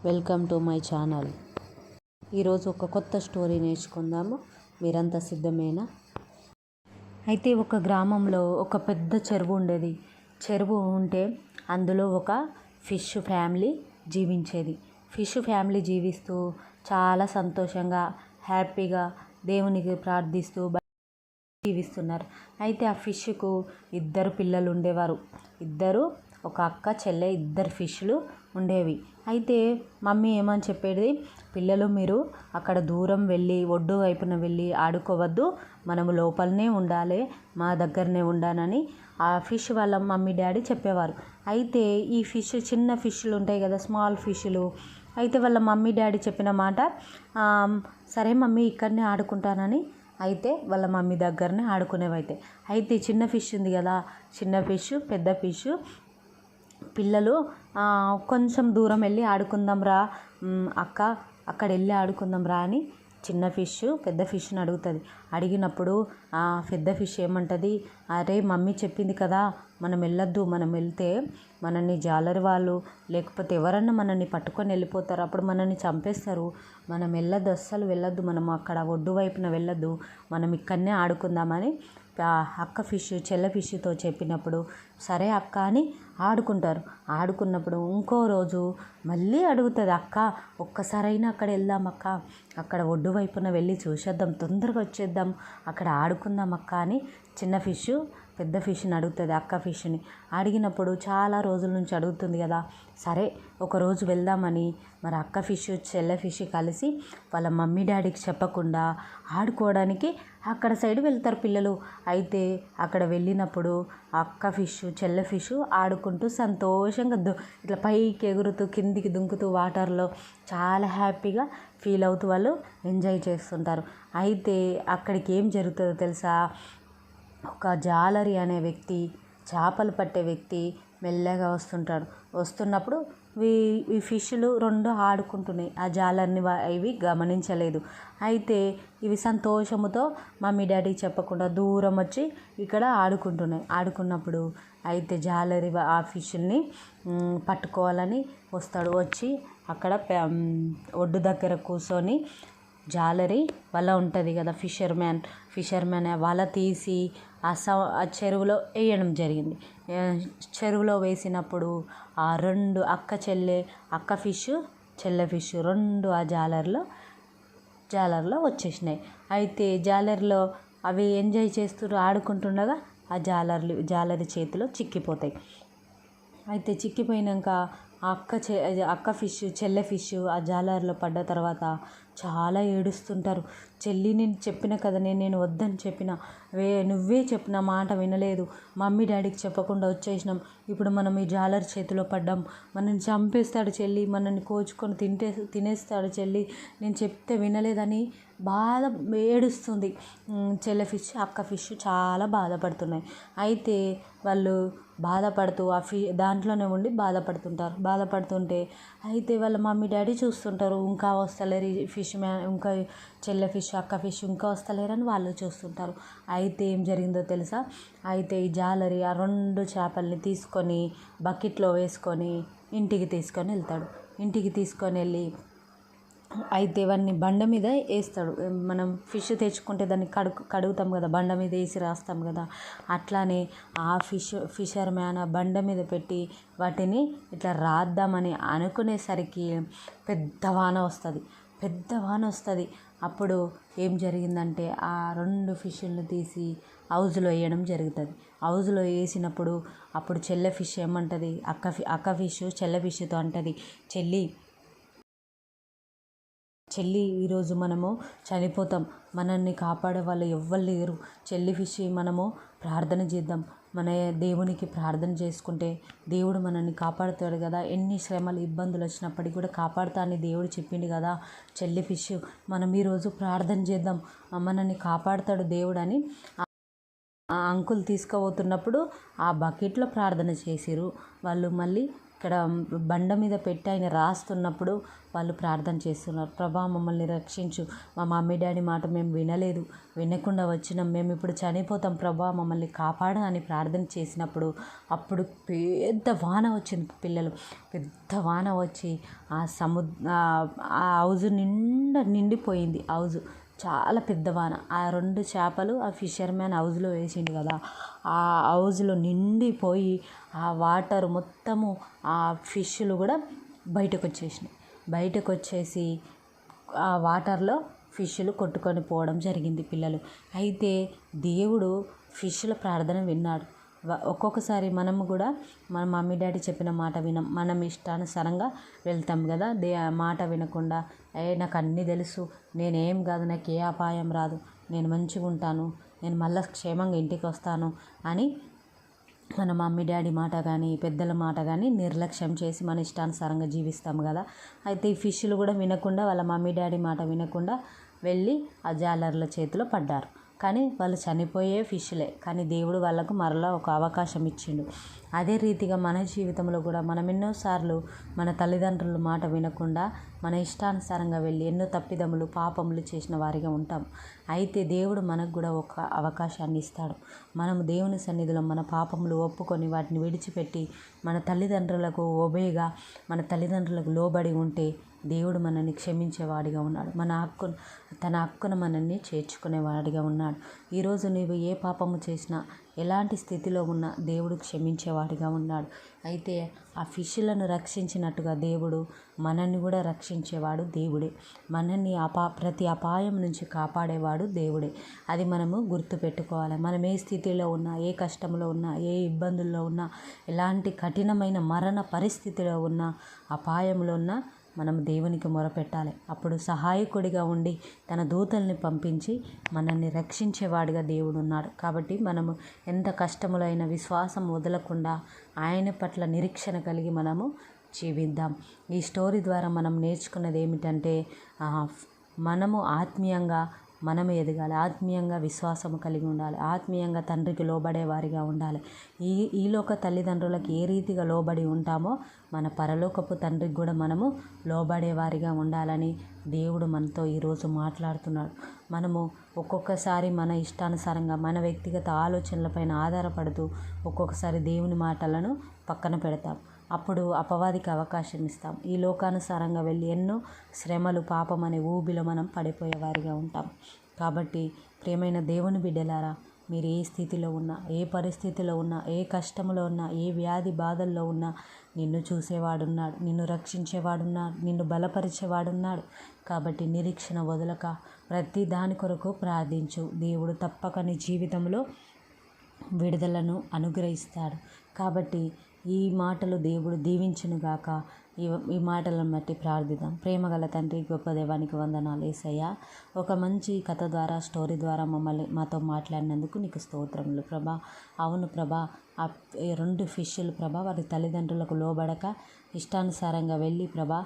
Welcome to my channel. ఈరోజు ఒక కొత్త స్టోరీ నేర్చుకుందాము. మీరంతా సిద్ధమేనా? అయితే ఒక గ్రామంలో ఒక పెద్ద చెరువు ఉండేది. చెరువు ఉంటే అందులో ఒక ఫిష్ ఫ్యామిలీ జీవించేది. ఫిష్ ఫ్యామిలీ జీవిస్తూ చాలా సంతోషంగా హ్యాపీగా దేవునికి ప్రార్థిస్తూ జీవిస్తున్నారు. అయితే ఆ ఫిష్కు 2 పిల్లలు ఉండేవారు. ఒక అక్క చెల్లె 2 ఫిష్లు ఉండేవి. అయితే మమ్మీ ఏమని చెప్పేది, పిల్లలు మీరు అక్కడ దూరం వెళ్ళి ఒడ్డు వైపున వెళ్ళి ఆడుకోవద్దు, మనము లోపలనే ఉండాలి, మా దగ్గరనే ఉండాలని ఆ ఫిష్ వాళ్ళ మమ్మీ డాడీ చెప్పేవారు. అయితే ఈ ఫిష్ చిన్న ఫిష్లు ఉంటాయి కదా, స్మాల్ ఫిష్లు. అయితే వాళ్ళ మమ్మీ డాడీ చెప్పిన మాట, సరే మమ్మీ ఇక్కడనే ఆడుకుంటానని అయితే వాళ్ళ మమ్మీ దగ్గరనే ఆడుకునేవైతే. అయితే చిన్న ఫిష్ ఉంది కదా, చిన్న ఫిష్ పెద్ద ఫిష్ పిల్లలు కొంచెం దూరం వెళ్ళి ఆడుకుందాం రా అక్క, అక్కడ వెళ్ళి ఆడుకుందాం రా అని చిన్న ఫిష్ పెద్ద ఫిష్ని అడుగుతుంది. అడిగినప్పుడు ఆ పెద్ద ఫిష్ ఏమంటుంది, అరే మమ్మీ చెప్పింది కదా మనం వెళ్ళొద్దు, మనం వెళ్తే మనల్ని జాలరి వాళ్ళు లేకపోతే ఎవరన్నా మనల్ని పట్టుకొని వెళ్ళిపోతారు, అప్పుడు మనల్ని చంపేస్తారు, మనం వెళ్ళొద్దు, అస్సలు వెళ్ళొద్దు, మనం అక్కడ ఒడ్డు వైపున వెళ్ళొద్దు, మనం ఇక్కడనే ఆడుకుందామని అక్క ఫిష్ చెల్ల ఫిష్తో చెప్పినప్పుడు సరే అక్క అని ఆడుకుంటారు. ఆడుకున్నప్పుడు ఇంకో రోజు మళ్ళీ అడుగుతుంది, అక్క ఒక్కసారైనా అక్కడ వెళ్దాం అక్క, అక్కడ ఒడ్డు వైపున వెళ్ళి చూసేద్దాం, తొందరగా వచ్చేద్దాం, అక్కడ ఆడుకుందాం అక్క అని చిన్న ఫిష్ పెద్ద ఫిష్ని అడుగుతుంది. అక్క ఫిష్ని అడిగినప్పుడు చాలా రోజుల నుంచి అడుగుతుంది కదా, సరే ఒకరోజు వెళ్దామని మరి అక్క ఫిష్ చెల్ల ఫిష్ కలిసి వాళ్ళ మమ్మీ డాడీకి చెప్పకుండా ఆడుకోవడానికి అక్కడ సైడ్ వెళ్తారు పిల్లలు. అయితే అక్కడ వెళ్ళినప్పుడు అక్క ఫిష్ చెల్ల ఫిష్ ఆడుకుంటూ సంతోషంగా ఇట్లా పైకి ఎగురుతూ కిందికి దుంకుతూ వాటర్లో చాలా హ్యాపీగా ఫీల్ అవుతూ వాళ్ళు ఎంజాయ్ చేస్తుంటారు. అయితే అక్కడికి ఏం జరుగుతుందో తెలుసా, ఒక జాలరి అనే వ్యక్తి, చేపలు పట్టే వ్యక్తి మెల్లగా వస్తుంటాడు. వస్తున్నప్పుడు ఈ ఫిష్లు 2 ఆడుకుంటున్నాయి. ఆ జాలర్ని ఇవి గమనించలేదు. అయితే ఇవి సంతోషముతో మమ్మీ డాడీ చెప్పకుండా దూరం వచ్చి ఇక్కడ ఆడుకుంటున్నాయి. ఆడుకున్నప్పుడు అయితే జాలరి ఆ ఫిష్ని పట్టుకోవాలని వస్తాడు. వచ్చి అక్కడ ఒడ్డు దగ్గర కూర్చొని జాలరి వల ఉంటుంది కదా, ఫిషర్మ్యాన్ వల తీసి ఆ చెరువులో వేయడం జరిగింది. చెరువులో వేసినప్పుడు ఆ 2 అక్క ఫిష్ చెల్ల ఫిష్ 2 ఆ జాలర్లో వచ్చేసినాయి. అయితే జాలర్లో అవి ఎంజాయ్ చేస్తూ ఆడుకుంటుండగా ఆ జాలరి చేతిలో చిక్కిపోతాయి. అయితే చిక్కిపోయినాక అక్క ఫిష్ చెల్లె ఫిష్ ఆ జాలర్లో పడ్డ తర్వాత చాలా ఏడుస్తుంటారు. చెల్లి నేను చెప్పిన కదా, నేను వద్దని చెప్పిన, నువ్వే చెప్పిన మాట వినలేదు, మమ్మీ డాడీకి చెప్పకుండా వచ్చేసినాం, ఇప్పుడు మనం ఈ జాలర్ చేతిలో పడ్డాం, మనల్ని చంపేస్తాడు చెల్లి, మనల్ని కోచుకొని తినేస్తాడు చెల్లి, నేను చెప్తే వినలేదని బాధ ఏడుస్తుంది. చెల్లె ఫిష్ అక్క ఫిష్ చాలా బాధపడుతున్నాయి. అయితే వాళ్ళు బాధపడుతూ దాంట్లోనే ఉండి బాధపడుతుంటే అయితే వాళ్ళ మమ్మీ డాడీ చూస్తుంటారు, ఇంకా వస్తలేరు ఇంకా చెల్లె ఫిష్ అక్క ఫిష్ ఇంకా వస్తలేరని వాళ్ళు చూస్తుంటారు. అయితే ఏం జరిగిందో తెలుసా, అయితే ఈ జాలరి ఆ 2 చేపల్ని తీసుకొని బకెట్లో వేసుకొని ఇంటికి తీసుకొని వెళ్తాడు. ఇంటికి తీసుకొని వెళ్ళి అయితే వాడిని బండ మీద వేస్తాడు. మనం ఫిష్ తెచ్చుకుంటే దాన్ని కడుగుతాం కదా, బండ మీద వేసి రాస్తాం కదా, అట్లానే ఆ ఫిషర్మ్యాన్ ఆ బండ మీద పెట్టి వాటిని ఇట్లా రాద్దామని అనుకునేసరికి పెద్ద వాన వస్తుంది. అప్పుడు ఏం జరిగిందంటే ఆ 2 ఫిష్లను తీసి హౌజ్లో వేయడం జరుగుతుంది. హౌజ్లో వేసినప్పుడు అప్పుడు చెల్లె ఫిష్ ఏమంటుంది, అక్క ఫిష్ చెల్లె ఫిష్తో అంటుంది, చెల్లి ఈరోజు మనము చనిపోతాం, మనల్ని కాపాడే వాళ్ళు ఎవ్వరు లేరు, చెల్లి ఫిష్ మనము ప్రార్థన చేద్దాం, మన దేవునికి ప్రార్థన చేసుకుంటే దేవుడు మనల్ని కాపాడుతాడు కదా, ఎన్ని శ్రమలు ఇబ్బందులు వచ్చినప్పటికీ కూడా కాపాడుతా అని దేవుడు చెప్పిండు కదా, చెల్లి ఫిష్ మనం ఈరోజు ప్రార్థన చేద్దాం, మనల్ని కాపాడుతాడు దేవుడు అని ఆ అంకుల్ తీసుకుపోతున్నప్పుడు ఆ బకెట్లో ప్రార్థన చేసిరు. వాళ్ళు మళ్ళీ ఇక్కడ బండ మీద పెట్టి ఆయన రాస్తున్నప్పుడు వాళ్ళు ప్రార్థన చేస్తున్నారు. ప్రభా మమ్మల్ని రక్షించు, మా మమ్మీ డాడీ మాట మేము వినకుండా వచ్చినాం, మేము ఇప్పుడు చనిపోతాం ప్రభా మమ్మల్ని కాపాడు అని ప్రార్థన చేసినప్పుడు అప్పుడు పెద్ద వాన వచ్చింది. పిల్లలు పెద్ద వాన వచ్చి ఆ హౌజ్ నిండిపోయింది. హౌజ్ చాలా పెద్ద వాన. ఆ 2 చేపలు ఆ ఫిషర్మ్యాన్ హౌజ్లో వేసిండు కదా, ఆ హౌజ్లో నిండిపోయి ఆ వాటర్ మొత్తము ఆ ఫిష్లు కూడా బయటకు వచ్చేసి ఆ వాటర్లో ఫిష్లు కొట్టుకొని పోవడం జరిగింది పిల్లలు. అయితే దేవుడు ఫిష్ల ప్రార్థన విన్నాడు. ఒక్కొక్కసారి మనము కూడా మన మమ్మీ డాడీ చెప్పిన మాట వినం, మనం ఇష్టానుసారంగా వెళ్తాం కదా. మాట వినకుండా నాకు అన్నీ తెలుసు, నేనేం కాదు, నాకు ఏ అపాయం రాదు, నేను మంచిగా ఉంటాను, నేను మళ్ళీ క్షేమంగా ఇంటికి వస్తాను అని మన మమ్మీ డాడీ మాట కానీ పెద్దల మాట కానీ నిర్లక్ష్యం చేసి మన ఇష్టానుసారంగా జీవిస్తాము కదా. అయితే ఈ ఫిష్లు కూడా వినకుండా వాళ్ళ మమ్మీ డాడీ మాట వినకుండా వెళ్ళి ఆ జాలర్ల చేతిలో పడ్డారు. కానీ వాళ్ళు చనిపోయే ఫిష్లే, కానీ దేవుడు వాళ్ళకు మరలా ఒక అవకాశం ఇచ్చిండు. అదే రీతిగా మన జీవితంలో కూడా మనం ఎన్నోసార్లు మన తల్లిదండ్రుల మాట వినకుండా మన ఇష్టానుసారంగా వెళ్ళి ఎన్నో తప్పిదములు పాపములు చేసిన వారిగా ఉంటాం. అయితే దేవుడు మనకు కూడా ఒక అవకాశాన్ని ఇస్తాడు. మనము దేవుని సన్నిధిలో మన పాపములు ఒప్పుకొని వాటిని విడిచిపెట్టి మన తల్లిదండ్రులకు ఒబేగా మన తల్లిదండ్రులకు లోబడి ఉంటే దేవుడు మనల్ని క్షమించేవాడిగా ఉన్నాడు. తన హక్కును మనల్ని చేర్చుకునేవాడిగా ఉన్నాడు. ఈరోజు నీవు ఏ పాపము చేసినా ఎలాంటి స్థితిలో ఉన్నా దేవుడు క్షమించేవాడిగా ఉన్నాడు. అయితే ఆ ఫిష్లను రక్షించినట్టుగా దేవుడు మనల్ని కూడా రక్షించేవాడు దేవుడే. మనల్ని ప్రతి అపాయం నుంచి కాపాడేవాడు దేవుడే. అది మనము గుర్తుపెట్టుకోవాలి. మనం ఏ స్థితిలో ఉన్నా, ఏ కష్టంలో ఉన్నా, ఏ ఇబ్బందుల్లో ఉన్నా, ఎలాంటి కఠినమైన మరణ పరిస్థితిలో ఉన్నా, అపాయంలో ఉన్నా మనం దేవునికి మొరపెట్టాలి. అప్పుడు సహాయకుడిగా ఉండి తన దూతల్ని పంపించి మనల్ని రక్షించేవాడిగా దేవుడు ఉన్నాడు. కాబట్టి మనము ఎంత కష్టములైన విశ్వాసం వదలకుండా ఆయన పట్ల నిరీక్షణ కలిగి మనము జీవిద్దాం. ఈ స్టోరీ ద్వారా మనం నేర్చుకున్నది ఏమిటంటే మనము ఆత్మీయంగా మనము ఎదగాలి, ఆత్మీయంగా విశ్వాసము కలిగి ఉండాలి, ఆత్మీయంగా తండ్రికి లోబడే వారిగా ఉండాలి. ఈ లోక తల్లిదండ్రులకు ఏ రీతిగా లోబడి ఉంటామో మన పరలోకపు తండ్రికి కూడా మనము లోబడే వారిగా ఉండాలని దేవుడు మనతో ఈరోజు మాట్లాడుతున్నాడు. మనము ఒక్కొక్కసారి మన ఇష్టానుసారంగా మన వ్యక్తిగత ఆలోచనలపైన ఆధారపడుతూ ఒక్కొక్కసారి దేవుని మాటలను పక్కన పెడతాం. అప్పుడు అపవాదికి అవకాశం ఇస్తాం. ఈ లోకానుసారంగా వెళ్ళి ఎన్నో శ్రమలు పాపం అనే ఊబిలో మనం పడిపోయేవారిగా ఉంటాం. కాబట్టి ప్రియమైన దేవుని బిడ్డలారా, మీరు ఏ స్థితిలో ఉన్నా, ఏ పరిస్థితిలో ఉన్నా, ఏ కష్టంలో ఉన్నా, ఏ వ్యాధి బాధల్లో ఉన్నా నిన్ను చూసేవాడున్నాడు, నిన్ను రక్షించేవాడున్నాడు, నిన్ను బలపరిచేవాడున్నాడు. కాబట్టి నిరీక్షణ వదలక ప్రతి దాని కొరకు ప్రార్థించు. దేవుడు తప్పక నీ జీవితంలో విడుదలను అనుగ్రహిస్తాడు. కాబట్టి ఈ మాటలు దేవుడు దీవించునుగాక. ఈ మాటలను బట్టి ప్రార్థిద్దాం. ప్రేమగల తండ్రి, గొప్ప దేవానికి వందనాలు యేసయ్యా. ఒక మంచి కథ ద్వారా, స్టోరీ ద్వారా మాతో మాట్లాడినందుకు నీకు స్తోత్రములు ప్రభా. అవును ప్రభా, ఆ 2 ఫిష్లు ప్రభా వారి తల్లిదండ్రులకు లోబడక ఇష్టానుసారంగా వెళ్ళి ప్రభా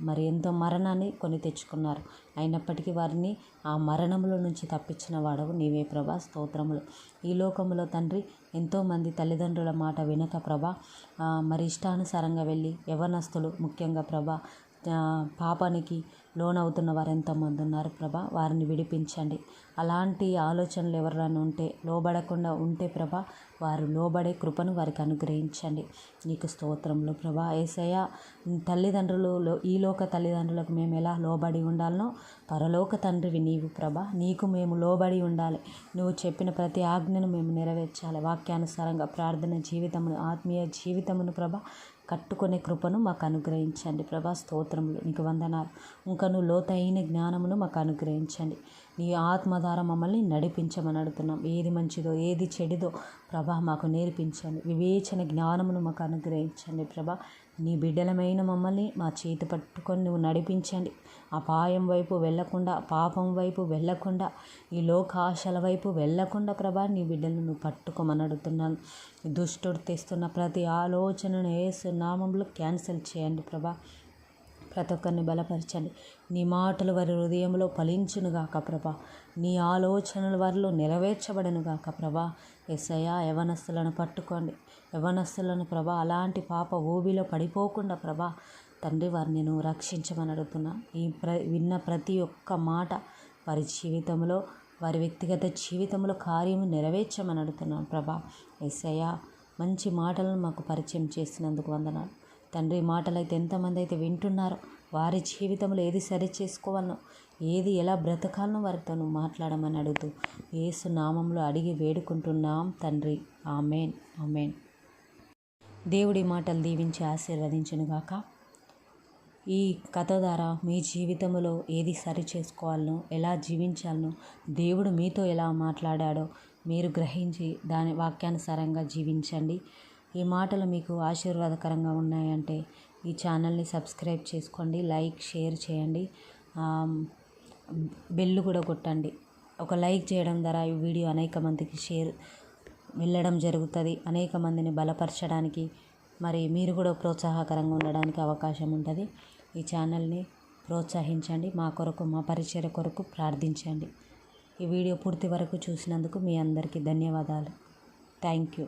మరి ఎంతో మరణాన్ని కొని తెచ్చుకున్నారు. అయినప్పటికీ వారిని ఆ మరణంలో నుంచి తప్పించిన వాడవు నీవే ప్రభా, స్తోత్రములు. ఈ లోకంలో తండ్రి ఎంతోమంది తల్లిదండ్రుల మాట వినక ప్రభా మరి ఇష్టానుసారంగా వెళ్ళి యవ్వనస్తులు ముఖ్యంగా ప్రభా పాపానికి లోనవుతున్న వారు ఎంతోమంది ఉన్నారు ప్రభా, వారిని విడిపించండి. అలాంటి ఆలోచనలు ఎవరైనా ఉంటే, లోబడకుండా ఉంటే ప్రభా వారు లోబడే కృపను వారికి అనుగ్రహించండి. నీకు స్తోత్రములు ప్రభా. యేసయ్య, తల్లిదండ్రులు ఈ లోక తల్లిదండ్రులకు మేము ఎలా లోబడి ఉండాలనో పరలోక తండ్రివి నీవు ప్రభా, నీకు మేము లోబడి ఉండాలి. నువ్వు చెప్పిన ప్రతి ఆజ్ఞను మేము నెరవేర్చాలి. వాక్యానుసారంగా ప్రార్థన జీవితమును, ఆత్మీయ జీవితమును ప్రభా కట్టుకునే కృపను మాకు అనుగ్రహించండి ప్రభా. స్తోత్రములు, నీకు వందనాలు. ఇంకను లోతైన జ్ఞానమును మాకు అనుగ్రహించండి. నీ ఆత్మ ద్వారా మమ్మల్ని నడిపించమని అడుగుతున్నాం. ఏది మంచిదో ఏది చెడిదో ప్రభా మాకు నేర్పించండి. వివేచన జ్ఞానమును మాకు అనుగ్రహించండి ప్రభా. నీ బిడ్డలమైన మమ్మల్ని మా చేతి పట్టుకొని నువ్వు నడిపించండి. అపాయం వైపు వెళ్ళకుండా, పాపం వైపు వెళ్ళకుండా, ఈ లోకాశల వైపు వెళ్ళకుండా ప్రభా నీ బిడ్డలను నువ్వు పట్టుకోమని అడుగుతున్నాను. దుష్టుడు తెస్తున్న ప్రతి ఆలోచనను యేసు నామములో క్యాన్సిల్ చేయండి ప్రభా. ప్రతి ఒక్కరిని బలపరచండి. నీ మాటలు వారి హృదయంలో ఫలించునుగాక ప్రభా. నీ ఆలోచనలు వారిలో నెరవేర్చబడనుగాక ప్రభా. యేసయ్యా యవనస్తులను పట్టుకోండి. యవనస్తులను ప్రభా అలాంటి పాప ఊబిలో పడిపోకుండా ప్రభా తండ్రి వారిని నువ్వు రక్షించమని అడుగుతున్నా. విన్న ప్రతి ఒక్క మాట వారి జీవితంలో, వారి వ్యక్తిగత జీవితంలో కార్యము నెరవేర్చమని అడుగుతున్నాను ప్రభా. యేసయ్యా మంచి మాటలను మాకు పరిచయం చేసినందుకు వందనాలు తండ్రి. మాటలు అయితే ఎంతమంది అయితే వింటున్నారో వారి జీవితంలో ఏది సరి చేసుకోవాలనో, ఏది ఎలా బ్రతకాలనో వారితో నువ్వు మాట్లాడమని అడుగుతూ యేసు నామంలో అడిగి వేడుకుంటున్నాం తండ్రి. Amen, amen. దేవుడి మాటలు దీవించి ఆశీర్వదించునుగాక. ఈ కథ ద్వారా మీ జీవితంలో ఏది సరి చేసుకోవాలనో, ఎలా జీవించాలనో, దేవుడు మీతో ఎలా మాట్లాడాడో మీరు గ్రహించి దాని వాక్యానుసారంగా జీవించండి. ఈ మాటలు మీకు ఆశీర్వాదకరంగా ఉన్నాయంటే ఈ ఛానల్ని సబ్స్క్రైబ్ చేసుకోండి, లైక్ షేర్ చేయండి, బెల్ కూడా కొట్టండి. ఒక లైక్ చేయడం ద్వారా ఈ వీడియో అనేక మందికి వెళ్ళడం జరుగుతుంది. అనేక మందిని బలపరచడానికి, మరి మీరు కూడా ప్రోత్సాహకరంగా ఉండడానికి అవకాశం ఉంటుంది. ఈ ఛానల్ని ప్రోత్సహించండి. మా కొరకు, మా పరిచర్య కొరకు ప్రార్థించండి. ఈ వీడియో పూర్తి వరకు చూసినందుకు మీ అందరికీ ధన్యవాదాలు. Thank you.